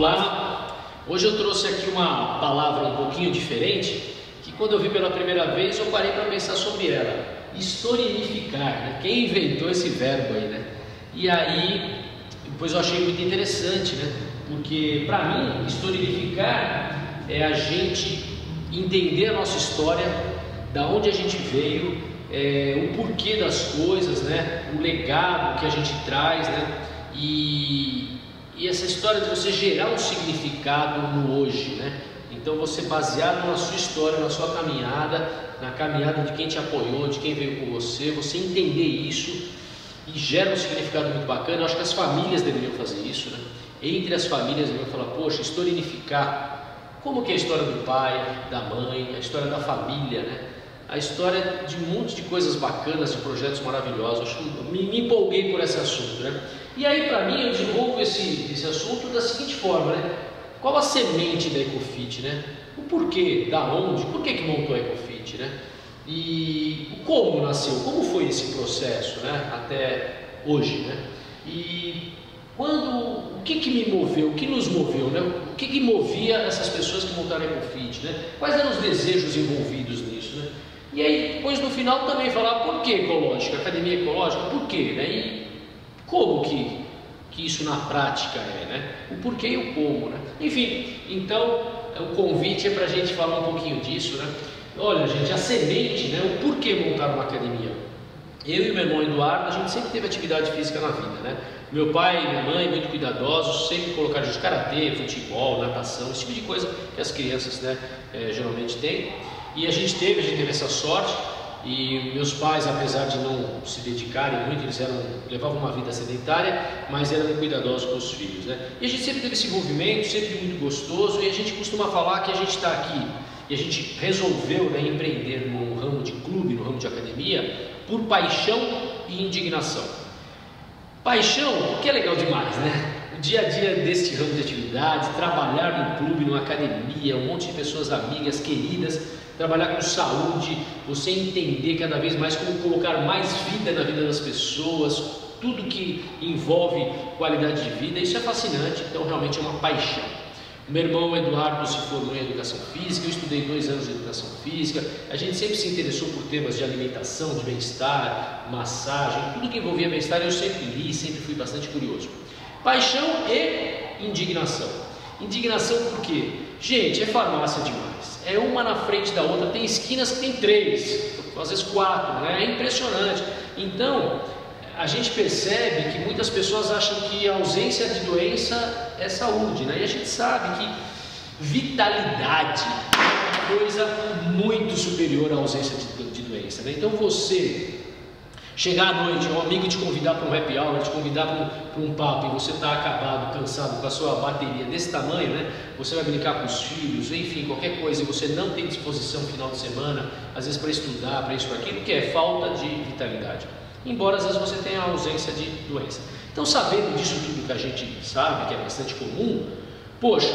Olá, hoje eu trouxe aqui uma palavra um pouquinho diferente, que quando eu vi pela primeira vez eu parei para pensar sobre ela. Historinificar, né? Quem inventou esse verbo aí, né? E aí, depois eu achei muito interessante, né? Porque para mim, historinificar é a gente entender a nossa história, da onde a gente veio, o porquê das coisas, né? O legado que a gente traz, né? E essa história de você gerar um significado no hoje, né? Então você, baseado na sua história, na sua caminhada, na caminhada de quem te apoiou, de quem veio com você, você entender isso e gera um significado muito bacana. Eu acho que as famílias deveriam fazer isso, né? Entre as famílias deveriam falar, poxa, historinificar como que é a história do pai, da mãe, a história da família, né? A história de um monte de coisas bacanas, de projetos maravilhosos. Me empolguei por esse assunto, né? E aí, para mim, eu desenvolvo esse assunto da seguinte forma, né? Qual a semente da Ecofit, né? O porquê, da onde, por que montou a Ecofit, né? E como nasceu, como foi esse processo, né? Até hoje, né? E o que me moveu, o que nos moveu, né? O que movia essas pessoas que montaram a Ecofit, né? Quais eram os desejos envolvidos nisso, né? E aí, depois no final também falar por que ecológica, academia ecológica, por quê, né? E como que isso na prática é, né? O porquê e o como, né? Enfim, então o convite é para a gente falar um pouquinho disso, né? Olha, gente, a semente, né? O porquê montar uma academia. Eu e meu irmão Eduardo, a gente sempre teve atividade física na vida, né? Meu pai e minha mãe, muito cuidadosos, sempre colocaram de karatê, futebol, natação, esse tipo de coisa que as crianças, né, geralmente têm. E a gente teve essa sorte. E meus pais, apesar de não se dedicarem muito, eles levavam uma vida sedentária, mas eram cuidadosos com os filhos, né? E a gente sempre teve esse envolvimento, sempre muito gostoso, e a gente costuma falar que a gente está aqui e a gente resolveu, né, empreender no ramo de clube, no ramo de academia, por paixão e indignação. Paixão, porque é legal demais, né? O dia a dia deste ramo de atividade, trabalhar num clube, numa academia, um monte de pessoas amigas, queridas, trabalhar com saúde, você entender cada vez mais como colocar mais vida na vida das pessoas, tudo que envolve qualidade de vida, isso é fascinante, então realmente é uma paixão. Meu irmão Eduardo se formou em Educação Física, eu estudei 2 anos de Educação Física, a gente sempre se interessou por temas de alimentação, de bem-estar, massagem, tudo que envolvia bem-estar eu sempre li, sempre fui bastante curioso. Paixão e indignação. Indignação por quê? Gente, é farmácia demais, é uma na frente da outra, tem esquinas que tem 3, às vezes 4, né? É impressionante. Então, a gente percebe que muitas pessoas acham que a ausência de doença é saúde, né? E a gente sabe que vitalidade é uma coisa muito superior à ausência de doença, né? Então você chegar à noite, um amigo te convidar para um happy hour, te convidar para um papo, e você está acabado, cansado, com a sua bateria desse tamanho, né? Você vai brincar com os filhos, enfim, qualquer coisa, e você não tem disposição no final de semana, às vezes para estudar, para isso, para aquilo, que é falta de vitalidade. Embora às vezes você tenha a ausência de doença. Então, sabendo disso tudo que a gente sabe, que é bastante comum, poxa,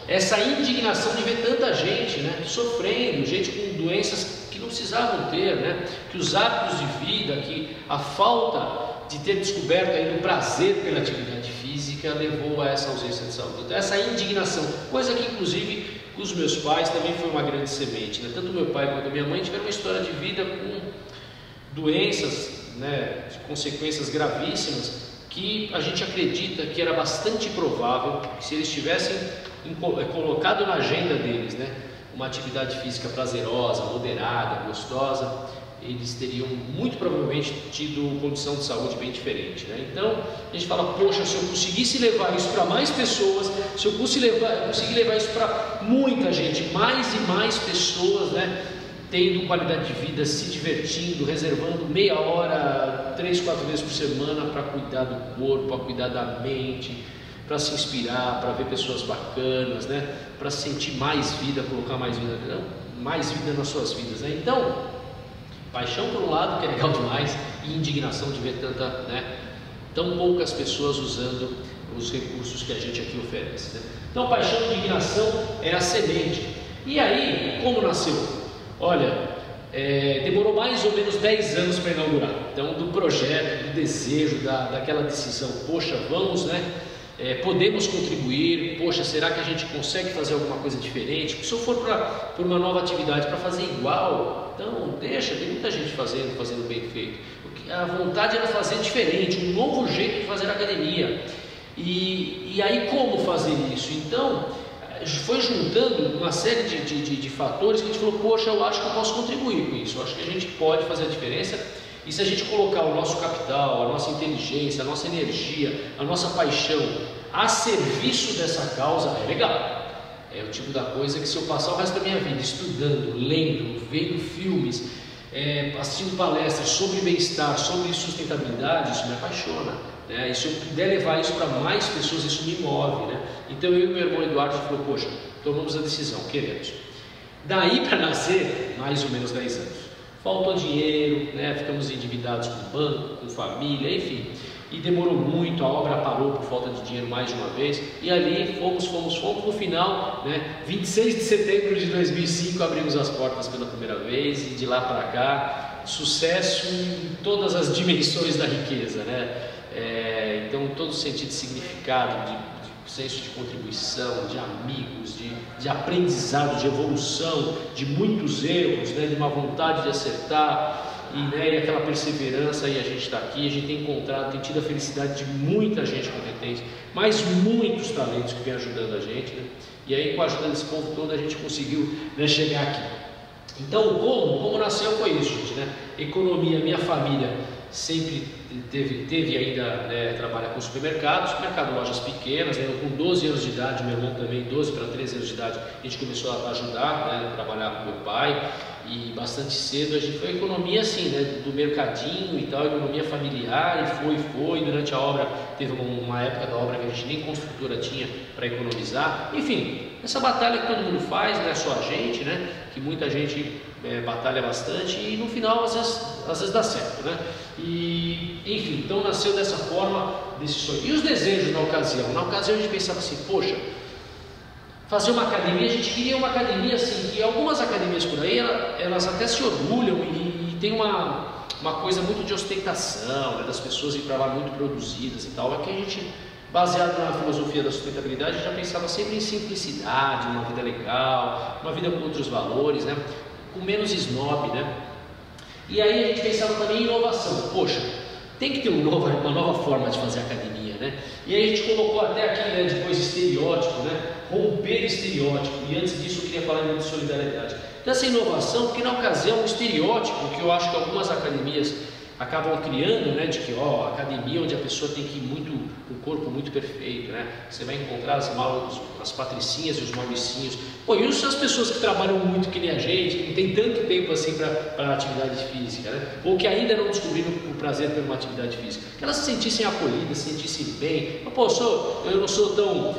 essa indignação de ver tanta gente, né, sofrendo, gente com doenças que não precisavam ter, né, que os hábitos de vida, que a falta de ter descoberto aí do prazer pela atividade física levou a essa ausência de saúde. Então, essa indignação, coisa que inclusive os meus pais também foi uma grande semente, né? Tanto meu pai quanto minha mãe tiveram uma história de vida com doenças, né, de consequências gravíssimas, que a gente acredita que era bastante provável que, se eles tivessem colocado na agenda deles, né, uma atividade física prazerosa, moderada, gostosa, eles teriam muito provavelmente tido condição de saúde bem diferente, né? Então a gente fala, poxa, se eu conseguisse levar isso para mais pessoas, se eu conseguir levar isso para muita gente, mais e mais pessoas, né, tendo qualidade de vida, se divertindo, reservando meia hora, 3, 4 vezes por semana para cuidar do corpo, para cuidar da mente, para se inspirar, para ver pessoas bacanas, né? Para sentir mais vida, colocar mais vida nas suas vidas, né? Então, paixão por um lado, que é legal demais, e indignação de ver tão poucas pessoas usando os recursos que a gente aqui oferece, né? Então, paixão e indignação é a semente. E aí, como nasceu? Olha, demorou mais ou menos 10 anos para inaugurar. Então, do projeto, do desejo, daquela decisão, poxa, vamos, né, podemos contribuir, poxa, será que a gente consegue fazer alguma coisa diferente? Se eu for para uma nova atividade para fazer igual, então deixa, tem muita gente fazendo bem feito. A vontade era fazer diferente, um novo jeito de fazer academia. E aí como fazer isso? Então foi juntando uma série de fatores que a gente falou, poxa, eu acho que eu posso contribuir com isso, eu acho que a gente pode fazer a diferença. E se a gente colocar o nosso capital, a nossa inteligência, a nossa energia, a nossa paixão a serviço dessa causa, é legal. É o tipo da coisa que se eu passar o resto da minha vida estudando, lendo, vendo filmes, assistindo palestras sobre bem-estar, sobre sustentabilidade, isso me apaixona, né? E se eu puder levar isso para mais pessoas, isso me move, né? Então eu e meu irmão Eduardo falou, poxa, tomamos a decisão, queremos. Daí para nascer, mais ou menos 10 anos. Faltou dinheiro, né? Ficamos endividados com o banco, com família, enfim. E demorou muito, a obra parou por falta de dinheiro mais de uma vez. E ali fomos. No final, né? 26 de setembro de 2005, abrimos as portas pela primeira vez. E de lá para cá, sucesso em todas as dimensões da riqueza, né? Então, todo sentido de significado, de senso de contribuição, de amigos, de aprendizado, de evolução, de muitos erros, né, de uma vontade de acertar e aquela perseverança. E a gente está aqui, a gente tem encontrado, tem tido a felicidade de muita gente competente, mas muitos talentos que vem ajudando a gente, né? E aí com a ajuda desse povo todo a gente conseguiu, né, chegar aqui. Então como nasceu foi isso, gente, né? Economia, minha família sempre teve ainda, né, trabalha com supermercados, lojas pequenas, né? Com 12 anos de idade, meu irmão também, 12 para 13 anos de idade, a gente começou a ajudar, né, a trabalhar com meu pai, e bastante cedo a gente foi economia assim, né, do mercadinho e tal, economia familiar, e foi, durante a obra, teve uma época da obra que a gente nem construtora tinha para economizar, enfim, essa batalha que todo mundo faz, não é só a gente, né, que muita gente batalha bastante e no final às vezes dá certo, né? E enfim, então nasceu dessa forma, desse sonho. E os desejos na ocasião? Na ocasião a gente pensava assim, poxa, fazer uma academia, a gente queria uma academia assim, que algumas academias por aí, elas até se orgulham e tem uma coisa muito de ostentação, né, das pessoas ir para lá muito produzidas e tal. Aqui a gente, baseado na filosofia da sustentabilidade, já pensava sempre em simplicidade, uma vida legal, uma vida com outros valores, né? Com menos snob, né? E aí a gente pensava também em inovação. Poxa, tem que ter uma nova forma de fazer academia, né? E aí a gente colocou até aqui, né, depois estereótipo, né? Romper estereótipo. E antes disso eu queria falar de solidariedade. Então essa inovação, porque na ocasião o estereótipo que eu acho que algumas academias acabam criando, né, de que a academia onde a pessoa tem que ir muito, com o corpo muito perfeito, né, você vai encontrar as patricinhas e os mauricinhos, e as pessoas que trabalham muito que nem a gente, que não tem tanto tempo assim para atividade física, né, ou que ainda não descobriram o prazer por uma atividade física, que elas se sentissem acolhidas, se sentissem bem. Eu não sou tão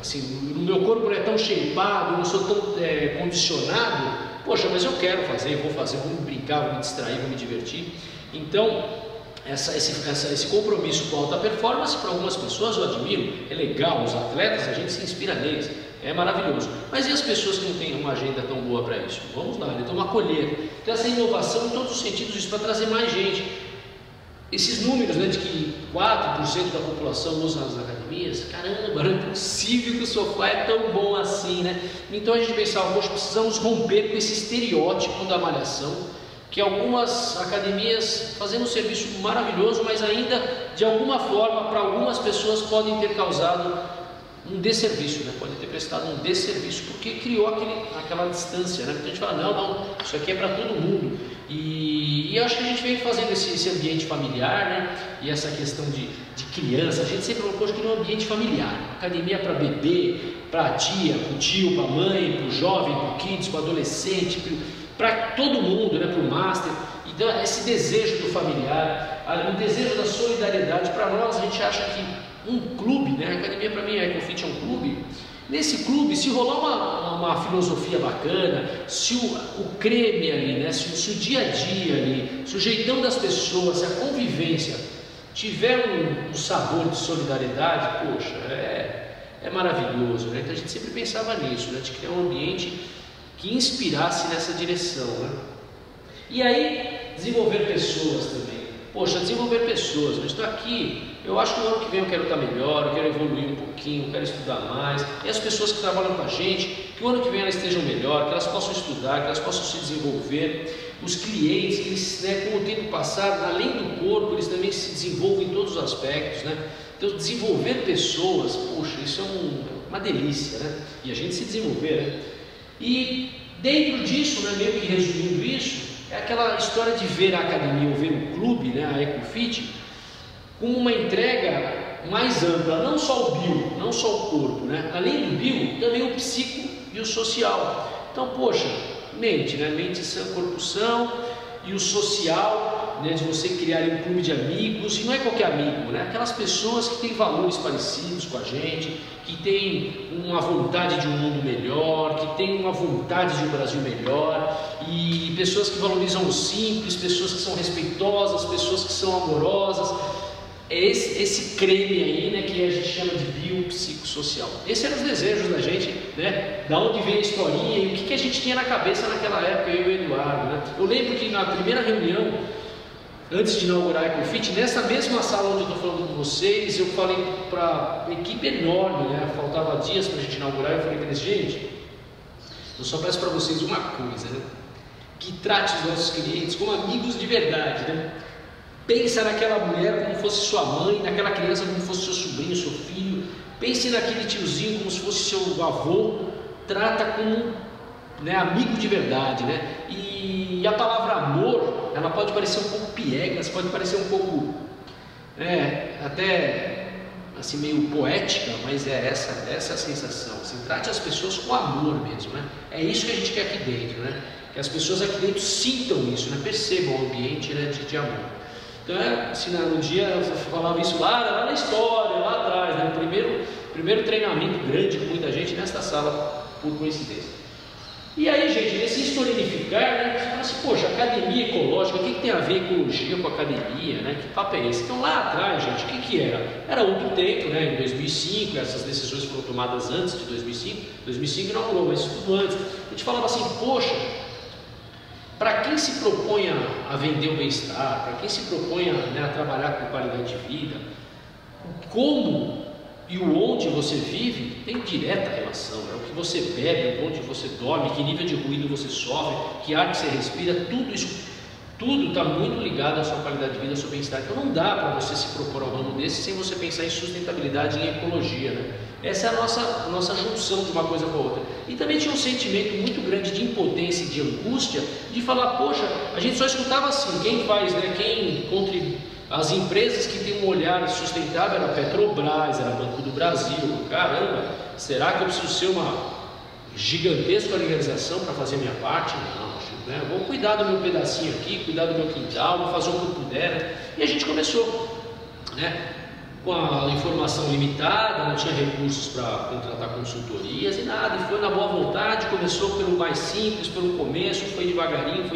assim, o meu corpo não é tão shapeado, eu não sou tão condicionado. Poxa, mas eu quero fazer, vou me brincar, vou me distrair, vou me divertir. Então, esse compromisso com a alta performance, para algumas pessoas eu admiro, é legal, os atletas, a gente se inspira neles, é maravilhoso. Mas e as pessoas que não têm uma agenda tão boa para isso? Vamos lá, então acolher. Então essa inovação em todos os sentidos, isso para trazer mais gente. Esses números, né, de que 4% da população usa as academias, caramba, não é possível que o sofá é tão bom assim, né? Então a gente pensava, poxa, precisamos romper com esse estereótipo da malhação, que algumas academias fazendo um serviço maravilhoso, mas ainda de alguma forma para algumas pessoas podem ter causado um desserviço, né? Pode ter prestado um desserviço, porque criou aquela distância, né? Então a gente fala, não, isso aqui é para todo mundo. E acho que a gente vem fazendo esse ambiente familiar, né? E essa questão de criança, a gente sempre falou, poxa, que é um ambiente familiar, academia para bebê, para a tia, para o tio, para a mãe, para o jovem, para o kids, para o adolescente, para todo mundo, né? Para o master. Então esse desejo do familiar, o desejo da solidariedade, para nós a gente acha que um clube, né? A academia para mim, a EcoFit é um clube. Nesse clube, se rolar uma filosofia bacana, se o creme ali, né? se o dia a dia ali, se o jeitão das pessoas, se a convivência tiver um sabor de solidariedade, poxa, é maravilhoso, né? Então a gente sempre pensava nisso, né? De criar um ambiente que inspirasse nessa direção, né? E aí, desenvolver pessoas também. Poxa, desenvolver pessoas. Eu estou aqui eu acho que no ano que vem eu quero estar melhor, eu quero evoluir um pouquinho, eu quero estudar mais. E as pessoas que trabalham com a gente, que o ano que vem elas estejam melhor, que elas possam estudar, que elas possam se desenvolver. Os clientes, eles, né, com o tempo passado, além do corpo, eles também se desenvolvem em todos os aspectos, né? Então, desenvolver pessoas, poxa, isso é uma delícia, né? E a gente se desenvolver, né? E dentro disso, né, meio que resumindo isso, é aquela história de ver a academia ou ver o clube, né, a EcoFit, com uma entrega mais ampla, não só o bio, não só o corpo, né? Além do bio, também o psico e o social. Então, poxa, mente, né? Mente sã, corpo são, e o social, né? De você criar um clube de amigos, e não é qualquer amigo, né? Aquelas pessoas que têm valores parecidos com a gente, que têm uma vontade de um mundo melhor, que têm uma vontade de um Brasil melhor, e pessoas que valorizam o simples, pessoas que são respeitosas, pessoas que são amorosas. É esse creme aí, né, que a gente chama de biopsicossocial. Esses eram os desejos da gente, né, da onde veio a historinha e o que a gente tinha na cabeça naquela época, eu e o Eduardo, né. Eu lembro que na primeira reunião, antes de inaugurar a EcoFit, nessa mesma sala onde eu estou falando com vocês, eu falei para uma equipe enorme, né, faltava dias para a gente inaugurar, eu falei para eles, gente, eu só peço para vocês uma coisa, né, que trate os nossos clientes como amigos de verdade, né. Pensa naquela mulher como fosse sua mãe, naquela criança como fosse seu sobrinho, seu filho. Pense naquele tiozinho como se fosse seu avô. Trata como, né, amigo de verdade, né? E a palavra amor, ela pode parecer um pouco piegas, pode parecer um pouco, até assim meio poética, mas é essa a sensação. Assim, trate as pessoas com amor mesmo, né? É isso que a gente quer aqui dentro, né? Que as pessoas aqui dentro sintam isso, né? Percebam o ambiente, né, de amor. Então, assim, no dia eu falava isso lá na história, lá atrás, né? O primeiro treinamento grande com muita gente nesta sala, por coincidência. E aí, gente, nesse historinificar, né, você fala assim, poxa, academia ecológica, o que tem a ver ecologia com academia, né? Que papo é esse? Então, lá atrás, gente, o que era? Era outro tempo, né? Em 2005, essas decisões foram tomadas antes de 2005, 2005 inaugurou, mas tudo antes. A gente falava assim, poxa, para quem se propõe a vender o bem-estar, para quem se propõe a trabalhar com qualidade de vida, o como e o onde você vive tem direta relação. É o que você bebe, onde você dorme, que nível de ruído você sofre, que ar que você respira, tudo isso, tudo está muito ligado à sua qualidade de vida, ao seu bem-estar. Então não dá para você se propor a um ramo desse sem você pensar em sustentabilidade e em ecologia, né? Essa é a nossa junção de uma coisa com a outra. E também tinha um sentimento muito grande de impotência e de angústia de falar, poxa, a gente só escutava assim, quem faz, né, quem contribui, as empresas que têm um olhar sustentável era a Petrobras, era Banco do Brasil. Caramba, será que eu preciso ser uma gigantesca organização para fazer a minha parte? Não, né? Vou cuidar do meu pedacinho aqui, cuidar do meu quintal, vou fazer o que eu puder, né? E a gente começou, né? Com a informação limitada, não tinha recursos para contratar consultorias e nada, e foi na boa vontade, começou pelo mais simples, pelo começo, foi devagarinho,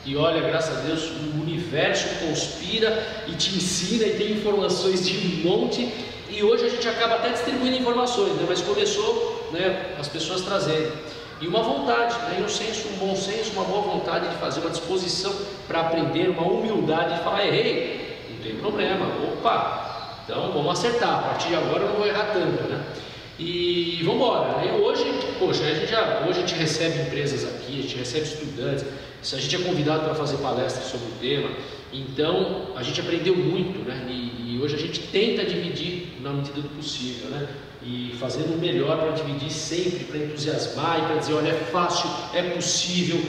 e olha, graças a Deus, o universo conspira e te ensina e tem informações de um monte, e hoje a gente acaba até distribuindo informações, né? Mas começou, né, as pessoas trazerem, e uma vontade, né, um bom senso, uma boa vontade de fazer, uma disposição para aprender, uma humildade de falar, errei, não tem problema, opa, então vamos acertar, a partir de agora eu não vou errar tanto, né? E vamos embora. E hoje, poxa, hoje a gente recebe empresas aqui, a gente recebe estudantes, a gente é convidado para fazer palestras sobre o tema, então a gente aprendeu muito, né? E hoje a gente tenta dividir na medida do possível, né? E fazendo o melhor para dividir sempre, para entusiasmar e para dizer, olha, é fácil, é possível,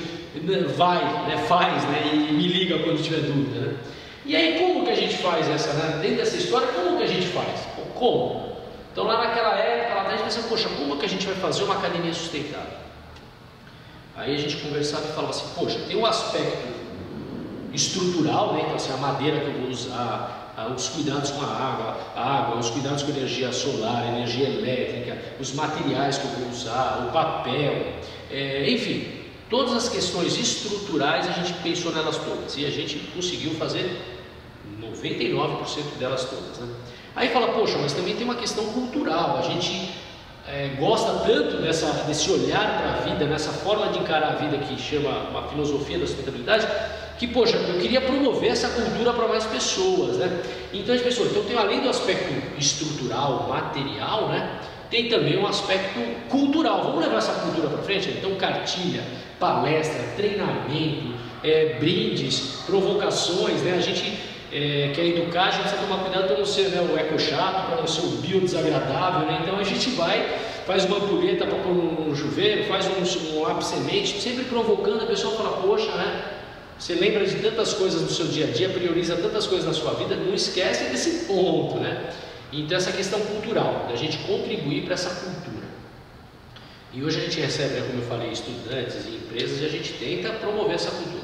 vai, né? Faz, né? E me liga quando tiver dúvida, né? E aí, como que a gente faz essa, né? Dentro dessa história, como que a gente faz? Como? Então, lá naquela época, lá atrás, a gente pensava, poxa, como que a gente vai fazer uma academia sustentável? Aí a gente conversava e falava assim, poxa, tem um aspecto estrutural, né? Então, assim, a madeira que eu vou usar, os cuidados com a água, os cuidados com a energia solar, energia elétrica, os materiais que eu vou usar, o papel, enfim. Todas as questões estruturais a gente pensou nelas todas e a gente conseguiu fazer 99% delas todas, né? Aí fala, poxa, mas também tem uma questão cultural, a gente gosta tanto desse olhar para a vida, nessa forma de encarar a vida que chama uma filosofia da sustentabilidade, que, poxa, eu queria promover essa cultura para mais pessoas, né? Então a gente pensou, então tem além do aspecto estrutural, material, né? Tem também um aspecto cultural. Vamos levar essa cultura para frente? Então cartilha, palestra, treinamento, brindes, provocações, né? A gente quer educar, a gente precisa tomar cuidado para não ser, né, o eco chato, para não ser o bio desagradável, né? Então a gente faz uma ampulheta para pôr no chuveiro, faz um lápis semente, sempre provocando a pessoa a falar, poxa, né? Você lembra de tantas coisas no seu dia a dia, prioriza tantas coisas na sua vida, não esquece desse ponto, né? Então essa questão cultural, da gente contribuir para essa cultura. E hoje a gente recebe, né, como eu falei, estudantes e empresas, e a gente tenta promover essa cultura.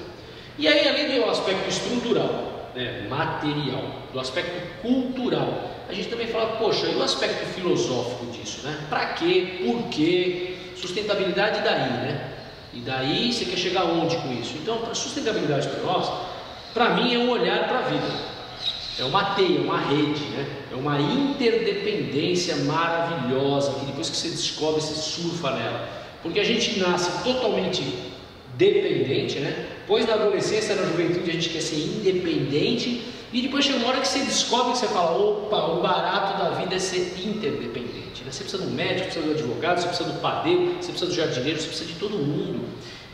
E aí, além do aspecto estrutural, né, material, do aspecto cultural, a gente também fala, poxa, e o aspecto filosófico disso, né? Para quê? Por quê? Sustentabilidade daí, né? E daí você quer chegar onde com isso? Então, a sustentabilidade para nós, para mim, é um olhar para a vida. É uma teia, uma rede, né? É uma interdependência maravilhosa, que depois que você descobre, você surfa nela. Porque a gente nasce totalmente dependente, né? Pois na adolescência, na juventude, a gente quer ser independente, e depois chega uma hora que você descobre, que você fala, opa, o barato da vida é ser interdependente, né? Você precisa do médico, você precisa do advogado, você precisa do padeiro, você precisa do jardineiro, você precisa de todo mundo.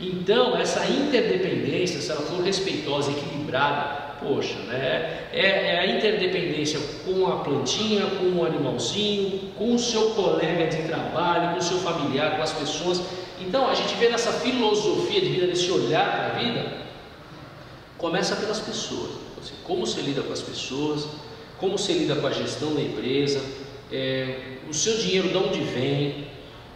Então, essa interdependência, se ela for respeitosa, equilibrada, poxa, né? É a interdependência com a plantinha, com o animalzinho, com o seu colega de trabalho, com o seu familiar, com as pessoas. Então, a gente vê nessa filosofia de vida, nesse olhar para a vida, começa pelas pessoas. Como você lida com as pessoas, como você lida com a gestão da empresa, o seu dinheiro de onde vem,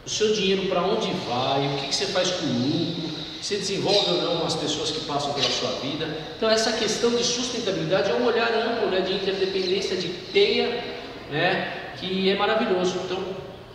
o seu dinheiro para onde vai, o que você faz com o lucro, se desenvolve ou não as pessoas que passam pela sua vida. Então essa questão de sustentabilidade é um olhar amplo, né, de interdependência, de teia, né, que é maravilhoso. Então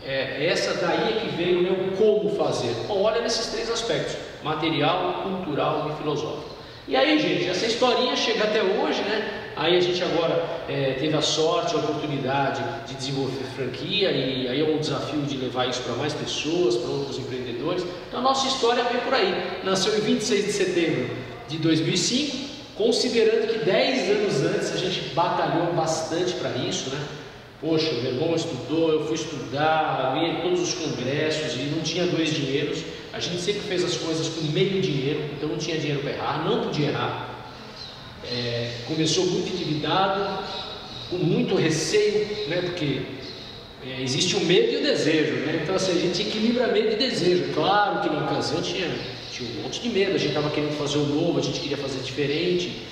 essa daí é que veio, né, o como fazer. Bom, olha nesses três aspectos: material, cultural e filosófico. E aí, gente, essa historinha chega até hoje, né? Aí a gente agora teve a sorte, a oportunidade de desenvolver franquia, e aí é um desafio de levar isso para mais pessoas, para outros empreendedores. Então a nossa história vem por aí. Nasceu em 26 de setembro de 2005, considerando que 10 anos antes a gente batalhou bastante para isso, né? Poxa, meu irmão estudou, eu fui estudar, eu ia em todos os congressos e não tinha dois dinheiros. A gente sempre fez as coisas com meio dinheiro, então não tinha dinheiro para errar, não podia errar. Começou muito endividado, com muito receio, né? Porque existe o medo e o desejo, né? Então assim, a gente equilibra medo e desejo. Claro que na ocasião tinha um monte de medo, a gente estava querendo fazer o novo, a gente queria fazer diferente,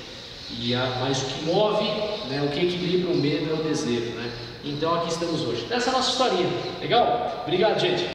mas o que move, né, o que equilibra o medo é o desejo, né? Então aqui estamos hoje. Essa é a nossa historinha, legal? Obrigado, gente!